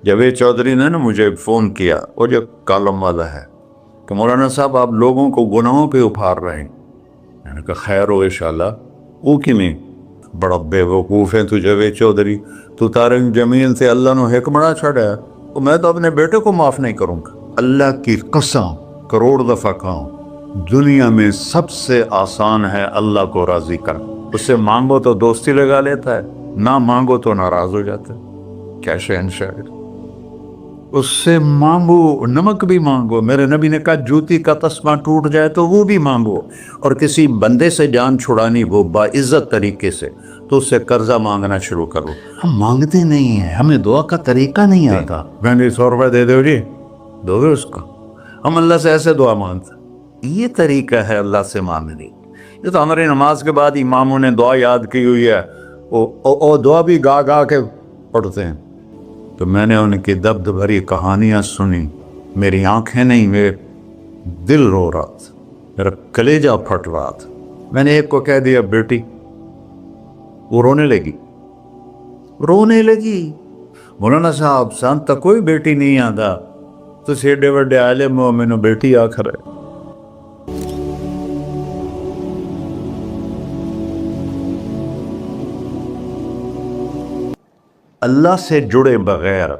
جاوید چودھری نے نا مجھے فون کیا، وہ جو کالم والا ہے، کہ مولانا صاحب آپ لوگوں کو گناہوں پہ اپھار رہے ہیں۔ میں نے کہا خیر ہو انشاءاللہ۔ وہ کی نہیں بڑا بے وقوف ہے تو جاوید چودھری، تو تارک جمیل سے اللہ نے حکمڑا چھڑا ہے، تو میں تو اپنے بیٹے کو معاف نہیں کروں گا۔ اللہ کی قسم کروڑ دفعہ کہوں، دنیا میں سب سے آسان ہے اللہ کو راضی کرنا۔ اس سے مانگو تو دوستی لگا لیتا ہے، نہ مانگو تو ناراض ہو جاتا ہے۔ کیا شہنشاہ! اس سے مانگو، نمک بھی مانگو۔ میرے نبی نے کہا جوتی کا تسمہ ٹوٹ جائے تو وہ بھی مانگو، اور کسی بندے سے جان چھڑانی وہ باعزت طریقے سے، تو اس سے قرضہ مانگنا شروع کرو۔ ہم مانگتے نہیں ہیں، ہمیں دعا کا طریقہ نہیں آتا۔ میں نے 100 روپے دے دو جی، دو گے اس کو؟ ہم اللہ سے ایسے دعا مانگتے ہیں۔ یہ طریقہ ہے اللہ سے مانگنے۔ یہ تو ہماری نماز کے بعد اماموں نے دعا یاد کی ہوئی ہے، وہ دعا بھی گا گا کے پڑھتے ہیں۔ تو میں نے ان کی درد بھری کہانیاں سنی، میری آنکھیں نہیں، میرے دل رو رہا تھا، میرا کلیجہ پھٹ رہا تھا۔ میں نے ایک کو کہہ دیا بیٹی، وہ رونے لگی۔ مولانا صاحب سان تک کوئی بیٹی نہیں آتا، تو ایڈے وڈے عالم ہو، میں نے بیٹی آخر ہے۔ اللہ سے جڑے بغیر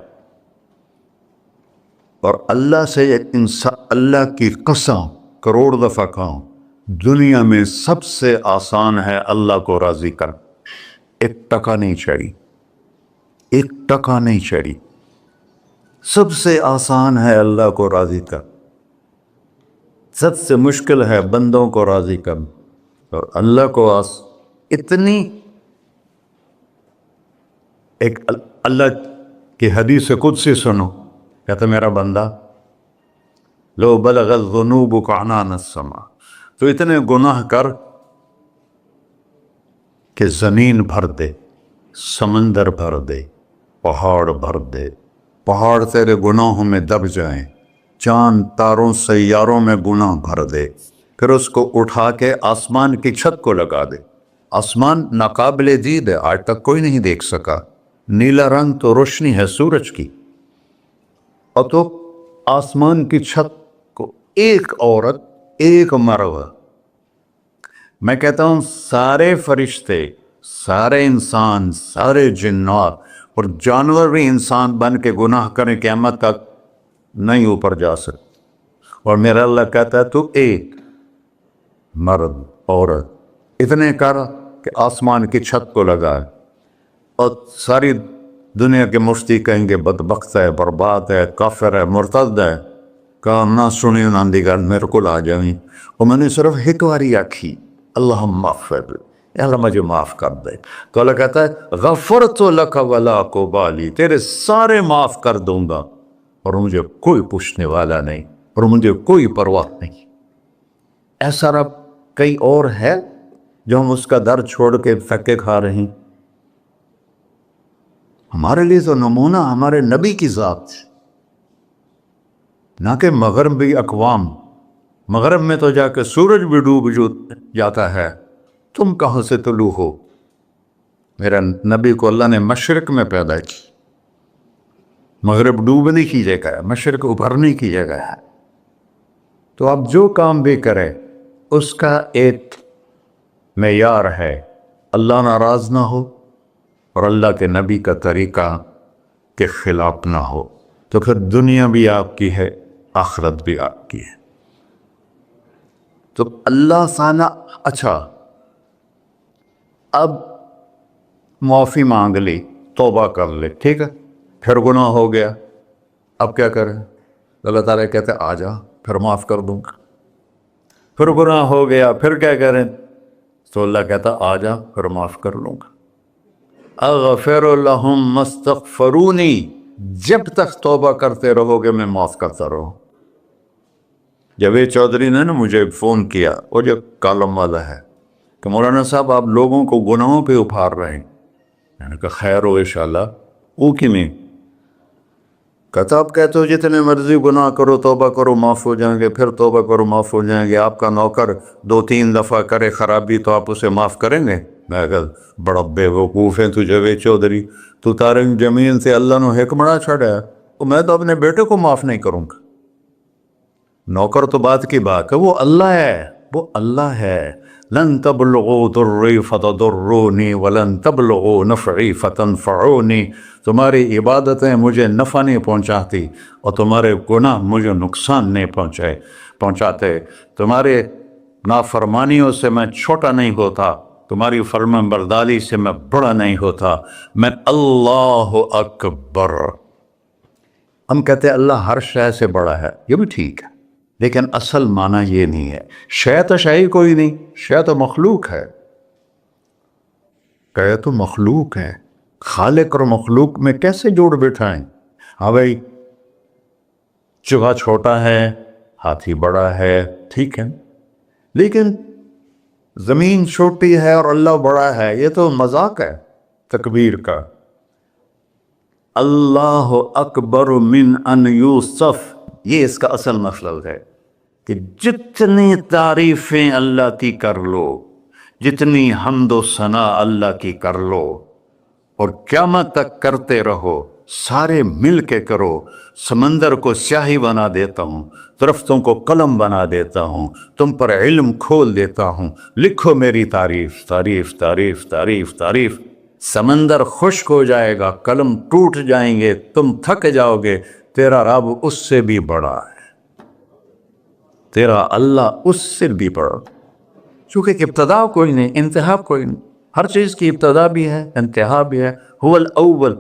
اور اللہ سے انسان، اللہ کی قسم کروڑ دفعہ کہوں، دنیا میں سب سے آسان ہے اللہ کو راضی کرنا۔ ایک ٹکا نہیں چڑھی، ایک ٹکا نہیں چڑھی۔ سب سے آسان ہے اللہ کو راضی کرنا، سب سے مشکل ہے بندوں کو راضی کرنا۔ اور اللہ کو اتنی ایک اللہ کی حدیث قدسی سنو، کہتا میرا بندہ لو بلغ الذنوب عنان السماء، تو اتنے گناہ کر کہ زمین بھر دے، سمندر بھر دے، پہاڑ بھر دے، پہاڑ تیرے گناہوں میں دب جائیں، چاند تاروں سیاروں میں گناہ بھر دے، پھر اس کو اٹھا کے آسمان کی چھت کو لگا دے۔ آسمان ناقابل دید ہے، آج تک کوئی نہیں دیکھ سکا، نیلا رنگ تو روشنی ہے سورج کی، اور تو آسمان کی چھت کو ایک عورت، ایک مرد، میں کہتا ہوں سارے فرشتے، سارے انسان، سارے جنات اور جانور بھی انسان بن کے گناہ کریں، قیامت تک نہیں اوپر جا سکتے۔ اور میرا اللہ کہتا ہے تو ایک مرد عورت اتنے کر کہ آسمان کی چھت کو لگائے، اور ساری دنیا کے مفتی کہیں گے بدبخت ہے، برباد ہے، کافر ہے، مرتد ہے، کہا نہ سنی نہ دیگر میرے کو آ جائیں۔ اور میں نے صرف ایک باری آکھی اللہم اغفر، اللہ مجھے معاف کر دے، تو اللہ کہتا ہے غفرت لک ولا ابالی، تیرے سارے معاف کر دوں گا اور مجھے کوئی پوچھنے والا نہیں، اور مجھے کوئی پرواہ نہیں۔ ایسا رب کئی اور ہے جو ہم اس کا در چھوڑ کے پھکے کھا رہے ہیں؟ ہمارے لیے تو نمونہ ہمارے نبی کی ذات، نہ کہ مغربی اقوام۔ مغرب میں تو جا کے سورج بھی ڈوب جاتا ہے، تم کہاں سے طلوع ہو؟ میرا نبی کو اللہ نے مشرق میں پیدا کی، مغرب ڈوبنے کی جگہ ہے، مشرق ابھرنے کی جگہ ہے۔ تو آپ جو کام بھی کریں اس کا ایک معیار ہے، اللہ ناراض نہ ہو اور اللہ کے نبی کا طریقہ کے خلاف نہ ہو، تو پھر دنیا بھی آپ کی ہے، آخرت بھی آپ کی ہے۔ تو اللہ سانا اچھا، اب معافی مانگ لی، توبہ کر لے، ٹھیک ہے، پھر گناہ ہو گیا، اب کیا کریں؟ اللہ تعالیٰ کہتے آ جا پھر معاف کر دوں گا۔ پھر گناہ ہو گیا، پھر کیا کریں؟ تو اللہ کہتا آ جا پھر معاف کر لوں گا۔ اغفر لہم مستغفرونی، جب تک توبہ کرتے رہو گے میں معاف کرتا رہوں۔ جاوید چودھری نے نا مجھے فون کیا، وہ جو کالم والا ہے، کہ مولانا صاحب آپ لوگوں کو گناہوں پہ اپھار رہے ہیں۔ میں نے کہا خیر ہو انشاءاللہ۔ وہ کی میں کہتا آپ کہتے ہو جتنے مرضی گناہ کرو توبہ کرو معاف ہو جائیں گے، پھر توبہ کرو معاف ہو جائیں گے۔ آپ کا نوکر 2-3 دفعہ کرے خرابی تو آپ اسے معاف کریں گے؟ میں کہا بڑا بیوقوف ہے تو جاوید چودھری، تو تارے زمین سے اللہ نے حکمڑا چھڑا ہے، تو میں تو اپنے بیٹے کو معاف نہیں کروں گا۔ نوکر تو بات کی بات ہے، وہ اللہ ہے، وہ اللہ ہے۔ لن تبلغوا ضری فتضرونی ولن تبلغوا نفعی فتنفعونی، تمہاری عبادتیں مجھے نفع نہیں پہنچاتی اور تمہارے گناہ مجھے نقصان نہیں پہنچاتے، تمہارے نافرمانیوں سے میں چھوٹا نہیں ہوتا، تمہاری فرمان برداری سے میں بڑا نہیں ہوتا، میں اللہ اکبر۔ ہم کہتے ہیں اللہ ہر شے سے بڑا ہے، یہ بھی ٹھیک ہے، لیکن اصل معنی یہ نہیں ہے۔ شے تو شے ہی کوئی نہیں، شے تو مخلوق ہے، کہ تو مخلوق ہے، خالق اور مخلوق میں کیسے جوڑ بٹھائیں؟ ہاں بھائی، چوہا چھوٹا ہے، ہاتھی بڑا ہے، ٹھیک ہے، لیکن زمین چھوٹی ہے اور اللہ بڑا ہے، یہ تو مذاق ہے تکبیر کا۔ اللہ اکبر من ان یوسف، یہ اس کا اصل مطلب ہے کہ جتنی تعریفیں اللہ کی کر لو، جتنی حمد و ثنا اللہ کی کر لو، اور قیامت تک کرتے رہو، سارے مل کے کرو۔ سمندر کو سیاہی بنا دیتا ہوں، درختوں کو قلم بنا دیتا ہوں، تم پر علم کھول دیتا ہوں، لکھو میری تعریف، تعریف تعریف تعریف تعریف۔ سمندر خشک ہو جائے گا، قلم ٹوٹ جائیں گے، تم تھک جاؤ گے، تیرا رب اس سے بھی بڑا ہے، تیرا اللہ اس سے بھی بڑا، چونکہ ابتدا کوئی نہیں، انتہا کوئی نہیں۔ ہر چیز کی ابتدا بھی ہے، انتہا بھی ہے۔ هو الاول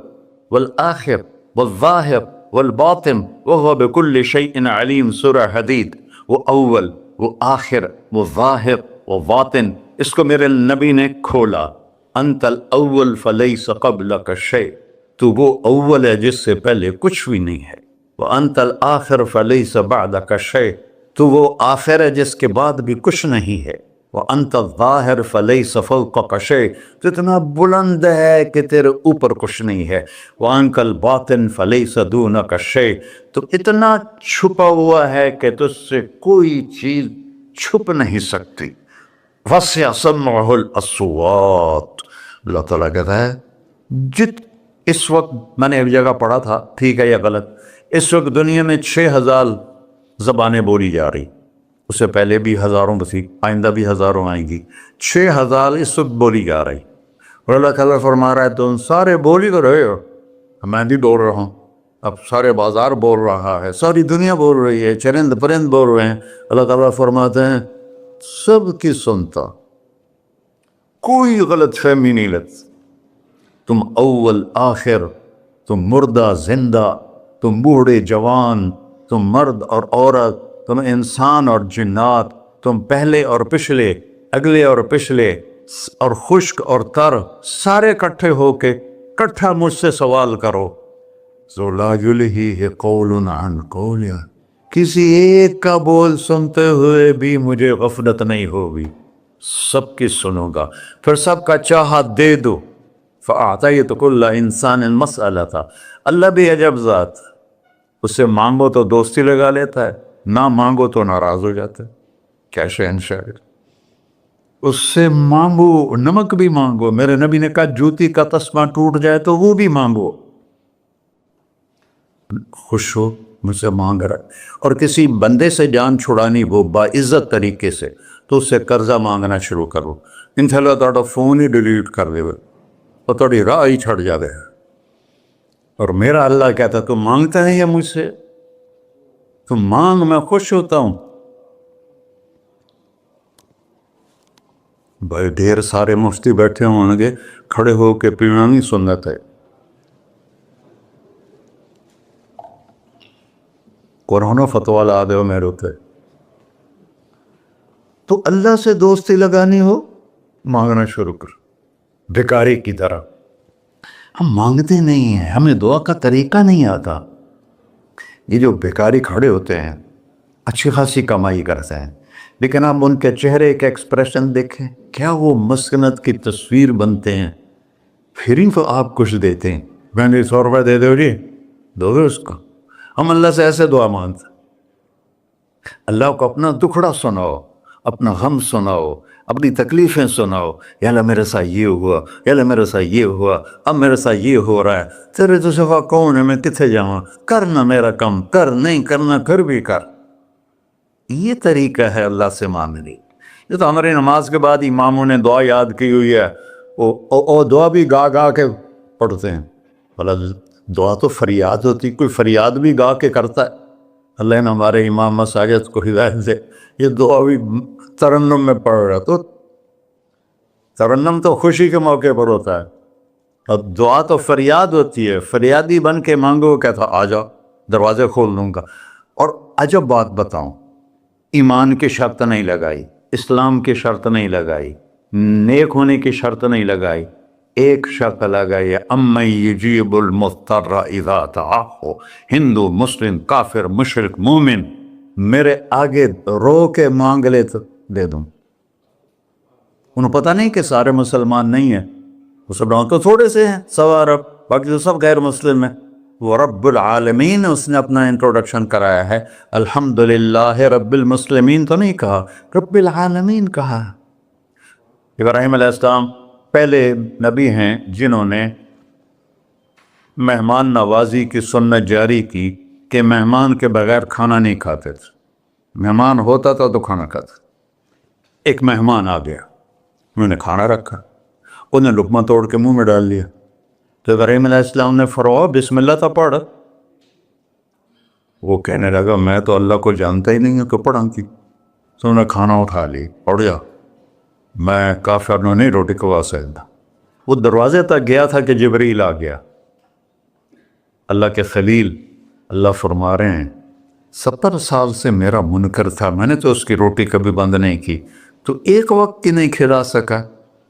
والآخر والظاہر والباطن وهو بكل شيء علیم، سورہ حدید۔ وہ اول، وہ آخر، وہ ظاہر، وہ باطن، اس کو میرے نبی نے کھولا۔ انت الاول فلیس قبلک شیء، تو وہ اول ہے جس سے پہلے کچھ بھی نہیں ہے۔ وانت الآخر فلیس بعدک شیء، تو وہ آخر ہے جس کے بعد بھی کچھ نہیں ہے۔ وانت الظاہر فلیس فوقک شیء، تو اتنا بلند ہے کہ تیرے اوپر کچھ نہیں ہے۔ وانت الباطن فلیس دونک شیء، تو اتنا چھپا ہوا ہے کہ تجھ سے کوئی چیز چھپ نہیں سکتی۔ وسع سمعہ الاصوات، اللہ تعالیٰ کہتا ہے اس وقت میں نے ایک جگہ پڑھا تھا، ٹھیک ہے یا غلط، اس وقت دنیا میں 6000 زبانیں بولی جا رہی، اس سے پہلے بھی ہزاروں بسی، آئندہ بھی ہزاروں آئیں گی، 6000 اس وقت بولی جا رہی، اور اللہ تعالیٰ فرما رہا ہے تم سارے بولی تو رہے ہو، میں بھی بول رہا ہوں، اب سارے بازار بول رہا ہے، ساری دنیا بول رہی ہے، چرند پرند بول رہے ہیں۔ اللہ تعالیٰ فرماتے ہیں سب کی سنتا، کوئی غلط فہمی نہیں لگتی، تم اول آخر، تم مردہ زندہ، تم بوڑھے جوان، تم مرد اور عورت، تم انسان اور جنات، تم پہلے اور پچھلے، اگلے اور پچھلے، اور خشک اور تر، سارے اکٹھے ہو کے اکٹھا مجھ سے سوال کرو۔ ذو لا یلہیہ قول عن قول، کسی ایک کا بول سنتے ہوئے بھی مجھے غفلت نہیں ہوگی، سب کی سنوں گا، پھر سب کا چاہا دے دو۔ فَأَعْطَيْتُ كُلَّ إِنسَانٍ مَسْأَلَةً، اللہ بھی عجب ذات، اس سے مانگو تو دوستی لگا لیتا ہے، نہ مانگو تو ناراض ہو جاتا ہے، کیا شہنشاہ، اس سے مانگو، نمک بھی مانگو، میرے نبی نے کہا جوتی کا تسمہ ٹوٹ جائے تو وہ بھی مانگو، خوش ہو مجھ سے مانگ رہا ہے۔ اور کسی بندے سے جان چھڑانی ہو باعزت طریقے سے تو اس سے قرضہ مانگنا شروع کرو، انشاءاللہ تھوڑا فون ہی ڈیلیٹ کر دے اور تھوڑی راہ ہی چھڑ جاوے۔ اور میرا اللہ کہتا تو مانگتا ہے یا مجھ سے، تو مانگ، میں خوش ہوتا ہوں۔ بھائی ڈھیر سارے مفتی بیٹھے ہوں گے، کھڑے ہو کے پینا نہیں سنت ہے، قرآن و فتویٰ لا دے ہو میرے ہوتے۔ تو اللہ سے دوستی لگانی ہو، مانگنا شروع کر، بھکاری کی طرح۔ ہم مانگتے نہیں ہیں، ہمیں دعا کا طریقہ نہیں آتا۔ یہ جو بھکاری کھڑے ہوتے ہیں اچھی خاصی کمائی کرتے ہیں، لیکن آپ ان کے چہرے کے ایکسپریشن دیکھیں، کیا وہ مسکنت کی تصویر بنتے ہیں، پھر ہی تو آپ کچھ دیتے ہیں، میں نے 100 روپے دے دو جی، دو گے اس کو؟ ہم اللہ سے ایسے دعا مانگتے ہیں، اللہ کو اپنا دکھڑا سناؤ، اپنا غم سناؤ، اپنی تکلیفیں سناؤ، یا اللہ میرے ساتھ یہ ہوا، یا اللہ میرے ساتھ یہ ہوا، اب میرے ساتھ یہ ہو رہا ہے، تیرے تو سوا کون ہے، میں کتنے جاؤں، کرنا میرا کم، کر نہیں کرنا پھر بھی کر۔ یہ طریقہ ہے اللہ سے مانگنے۔ یہ تو ہماری نماز کے بعد اماموں نے دعا یاد کی ہوئی ہے، وہ دعا بھی گا گا کے پڑھتے ہیں۔ بھلا دعا تو فریاد ہوتی، کوئی فریاد بھی گا کے کرتا ہے؟ اللہ نے ہمارے امام مساجد کو ہدایت دے، یہ دعا بھی ترنم میں پڑھ رہا، تو ترنم تو خوشی کے موقع پر ہوتا ہے، اب دعا تو فریاد ہوتی ہے، فریادی بن کے مانگو، کہتا آ جاؤ دروازے کھول دوں گا۔ اور عجب بات بتاؤں، ایمان کی شرط نہیں لگائی، اسلام کی شرط نہیں لگائی، نیک ہونے کی شرط نہیں لگائی، ایک شرط لگائی ہے، امن یجیب المضطر اذا دعاہ۔ ہندو، مسلم، کافر، مشرک، مومن میرے آگے رو کے مانگ لے تو دے دوں۔ انہوں پتہ نہیں کہ سارے مسلمان نہیں ہیں، مسلمان تو تھوڑے سے ہیں، 100 ارب، باقی تو سب غیر مسلم ہیں۔ وہ رب العالمین اس نے اپنا انٹروڈکشن کرایا ہے، الحمدللہ رب المسلمین تو نہیں کہا، رب العالمین کہا۔ ابراہیم علیہ السلام پہلے نبی ہیں جنہوں نے مہمان نوازی کی سنت جاری کی کہ مہمان کے بغیر کھانا نہیں کھاتے تھے، مہمان ہوتا تھا تو کھانا کھاتے۔ ایک مہمان آ گیا، انہوں نے کھانا رکھا، انہیں لقمہ توڑ کے منہ میں ڈال لیا، تو ابراہیم علیہ السلام نے فرمایا بسم اللہ تھا پڑھ۔ وہ کہنے لگا میں تو اللہ کو جانتا ہی نہیں ہوں کہ پڑھا کی، تو انہوں نے کھانا اٹھا لی، پڑھ جا، میں کافر نو نہیں روٹی کھوا سکتا۔ وہ دروازے تک گیا تھا کہ جبریل آ گیا، اللہ کے خلیل، اللہ فرما رہے ہیں 70 سال سے میرا منکر تھا، میں نے تو اس کی روٹی کبھی بند نہیں کی، تو ایک وقت کی نہیں کھلا سکا،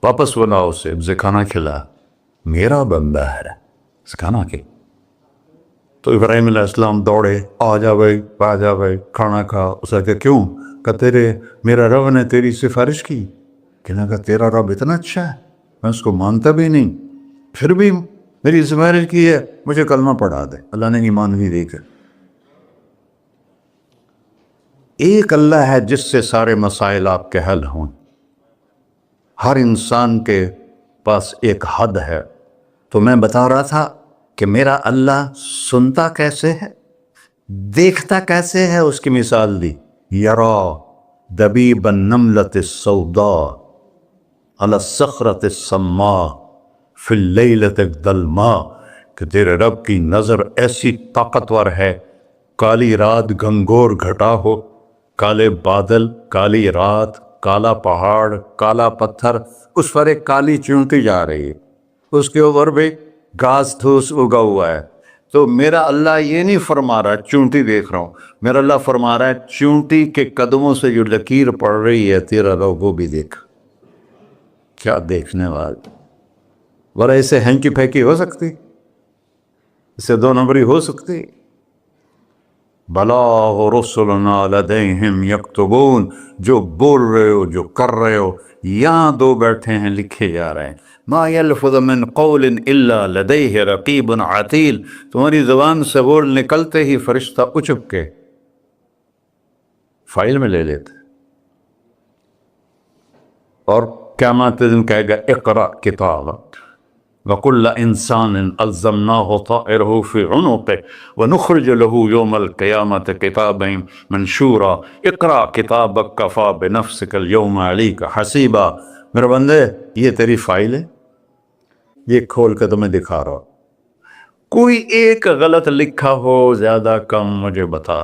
واپس بلاؤ اسے، اسے کھانا کھلا، میرا بندہ ہے، اسے کھانا کھلا۔ تو ابراہیم علیہ السلام دوڑے، آ جا بھائی، آ جا بھائی، کھانا کھا۔ اسے کہ کیوں؟ کہ میرا رب نے تیری سفارش کی۔ کہنے لگا تیرا رب اتنا اچھا ہے، میں اس کو مانتا بھی نہیں، پھر بھی میری سفارش کی ہے، مجھے کلمہ پڑھا دے۔ اللہ نے ایمان بھی دے کر۔ ایک اللہ ہے جس سے سارے مسائل آپ کے حل ہوں۔ ہر انسان کے پاس ایک حد ہے، تو میں بتا رہا تھا کہ میرا اللہ سنتا کیسے ہے، دیکھتا کیسے ہے، اس کی مثال دی، یرا دبیب النملۃ السوداء علی الصخرۃ الصماء فی اللیلۃ الظلماء، کہ تیرے رب کی نظر ایسی طاقتور ہے، کالی رات گھنگور گھٹا ہو، کالے بادل، کالی رات، کالا پہاڑ، کالا پتھر، اس پر ایک کالی چونٹی جا رہی ہے، اس کے اوپر بھی گھاس دھوس اگا ہوا ہے۔ تو میرا اللہ یہ نہیں فرما رہا چونٹی دیکھ رہا ہوں، میرا اللہ فرما رہا ہے چونٹی کے قدموں سے جو لکیر پڑ رہی ہے تیرا رب وہ بھی دیکھ۔ کیا دیکھنے والا، ورہ اسے ہینکی پھینکی ہو سکتی، اسے 2 نمبری ہو سکتی؟ بلاغ رسلنا لدیہم یکتبون، جو بول رہے ہو، جو کر رہے ہو، یہاں 2 بیٹھے ہیں، لکھے جا رہے ہیں۔ ما یلفظ من قول الا لدیہ رقیب عتید، تمہاری زبان سے بول نکلتے ہی فرشتہ اچک کے فائل میں لے لیتے، اور قیامت دن کہے گا اقرأ کتابک وَكُلَّ إِنسَانٍ أَلْزَمْنَاهُ طَائِرَهُ فِي عُنُقِهِ وَنُخْرِجُ لَهُ يَوْمَ الْقِيَامَةِ كِتَابًا مَنْشُورًا اقرأ کتابک کفیٰ بنفسک اليوم علیک حسیبا۔ میرے بندے یہ تیری فائل ہے، یہ کھول کے تمہیں دکھا رہا ہوں، کوئی ایک غلط لکھا ہو زیادہ کم مجھے بتا۔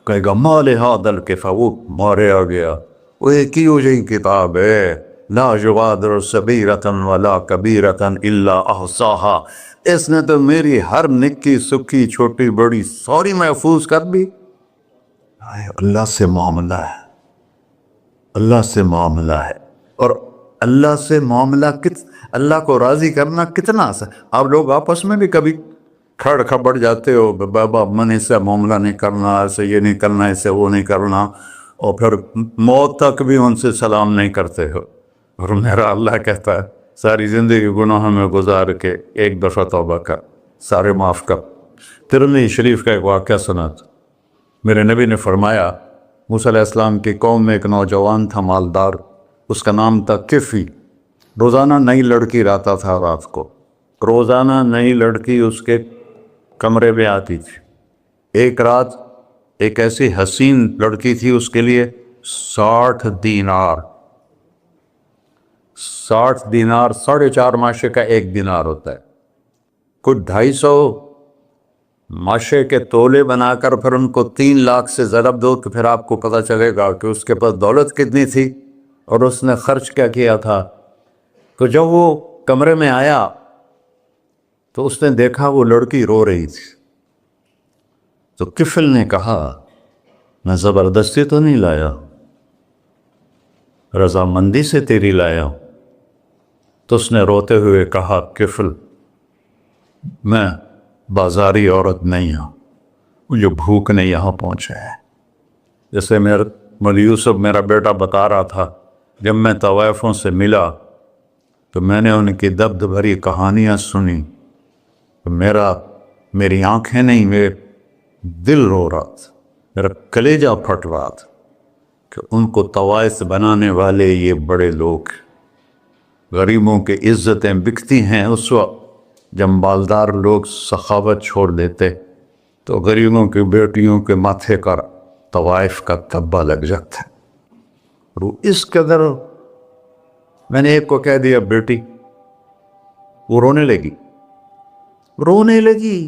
کہے گا ما لہذا الکتاب، وہ مارے آ گیا، وہ ایک ہی ہو جائے کتاب ہے، لا یغادر صغیرۃ ولا کبیرۃ الا احصاها، اس نے تو میری ہر نکی سکی چھوٹی بڑی ساری محفوظ کر دی۔ اللہ سے معاملہ ہے، اللہ سے معاملہ ہے، اور اللہ سے معاملہ اللہ کو راضی کرنا کتنا آسان۔ آپ لوگ آپس میں بھی کبھی کھڑ کھبڑ جاتے ہو، بابا من اس سے معاملہ نہیں کرنا، ایسے یہ نہیں کرنا، ایسے وہ نہیں کرنا، اور پھر موت تک بھی ان سے سلام نہیں کرتے ہو۔ اور میرا اللہ کہتا ہے ساری زندگی گناہوں میں گزار کے ایک دفعہ توبہ کر، سارے معاف کر۔ ترمذی شریف کا ایک واقعہ سنا تھا، میرے نبی نے فرمایا موسیٰ علیہ السلام کی قوم میں ایک نوجوان تھا مالدار، اس کا نام تھا کفی. روزانہ نئی لڑکی لاتا تھا رات کو, روزانہ نئی لڑکی اس کے کمرے میں آتی تھی. ایک رات ایک ایسی حسین لڑکی تھی, اس کے لیے 60 دینار 4.5 ماشے کا 1 دینار ہوتا ہے, کچھ 250 ماشے کے تولے بنا کر پھر ان کو 3 لاکھ سے ضرب دو تو پھر آپ کو پتہ چلے گا کہ اس کے پاس دولت کتنی تھی اور اس نے خرچ کیا کیا تھا. تو جب وہ کمرے میں آیا تو اس نے دیکھا وہ لڑکی رو رہی تھی. تو کفل نے کہا میں زبردستی تو نہیں لایا, رضامندی سے تیری لایا ہوں. تو اس نے روتے ہوئے کہا کفل میں بازاری عورت نہیں ہوں, مجھے بھوک نے یہاں پہنچا ہے. جیسے مولی یوسف میرا بیٹا بتا رہا تھا, جب میں طوائفوں سے ملا تو میں نے ان کی درد بھری کہانیاں سنی تو میری آنکھیں نہیں, میرے دل رو رہا تھا, میرا کلیجہ پھٹ رہا تھا کہ ان کو طوائف بنانے والے یہ بڑے لوگ. غریبوں کی عزتیں بکتی ہیں اس وقت جب مالدار لوگ سخاوت چھوڑ دیتے تو غریبوں کی بیٹیوں کے ماتھے کا طوائف کا تبا لگ جاتا ہے. اس قدر میں نے ایک کو کہہ دیا بیٹی, وہ رونے لگی.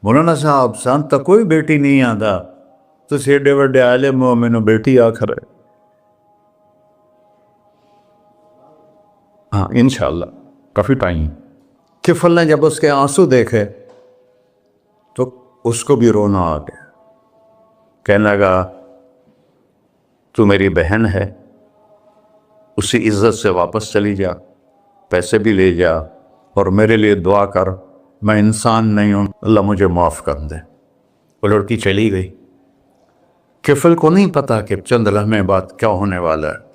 مولانا صاحب سان تک کوئی بیٹی نہیں آتا تو سیڈے وڈے عالم ہو, میں نے بیٹی آخر ہے. ہاں انشاءاللہ کافی ٹائم. کفل نے جب اس کے آنسو دیکھے تو اس کو بھی رونا آ گیا. کہنے لگا تو میری بہن ہے, اسی عزت سے واپس چلی جا, پیسے بھی لے جا اور میرے لیے دعا کر, میں انسان نہیں ہوں, اللہ مجھے معاف کر دے. وہ لڑکی چلی گئی. کفل کو نہیں پتا کہ چند لمحے بعد کیا ہونے والا ہے.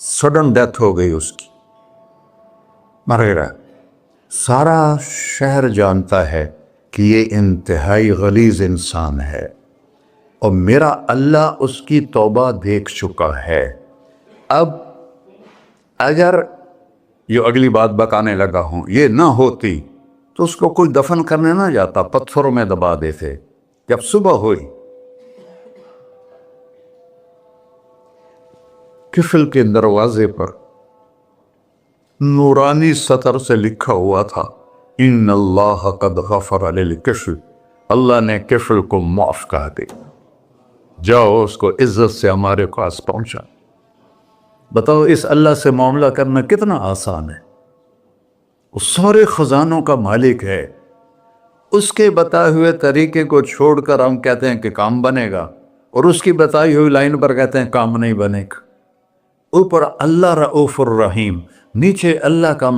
سڈن ڈیتھ ہو گئی اس کی, مر گیا. سارا شہر جانتا ہے کہ یہ انتہائی غلیظ انسان ہے اور میرا اللہ اس کی توبہ دیکھ چکا ہے. اب اگر یہ اگلی بات بتانے لگا ہوں, یہ نہ ہوتی تو اس کو کوئی دفن کرنے نہ جاتا, پتھروں میں دبا دیتے. جب صبح ہوئی کفل کے دروازے پر نورانی سطر سے لکھا ہوا تھا ان اللہ قد غفر للکفل, اللہ نے کفل کو معاف کر دے, جاؤ اس کو عزت سے ہمارے پاس پہنچا. بتاؤ اس اللہ سے معاملہ کرنا کتنا آسان ہے. وہ سارے خزانوں کا مالک ہے, اس کے بتائے ہوئے طریقے کو چھوڑ کر ہم کہتے ہیں کہ کام بنے گا اور اس کی بتائی ہوئی لائن پر کہتے ہیں کام نہیں بنے گا. اوپر اللہ رؤوف الرحیم, نیچے اللہ کا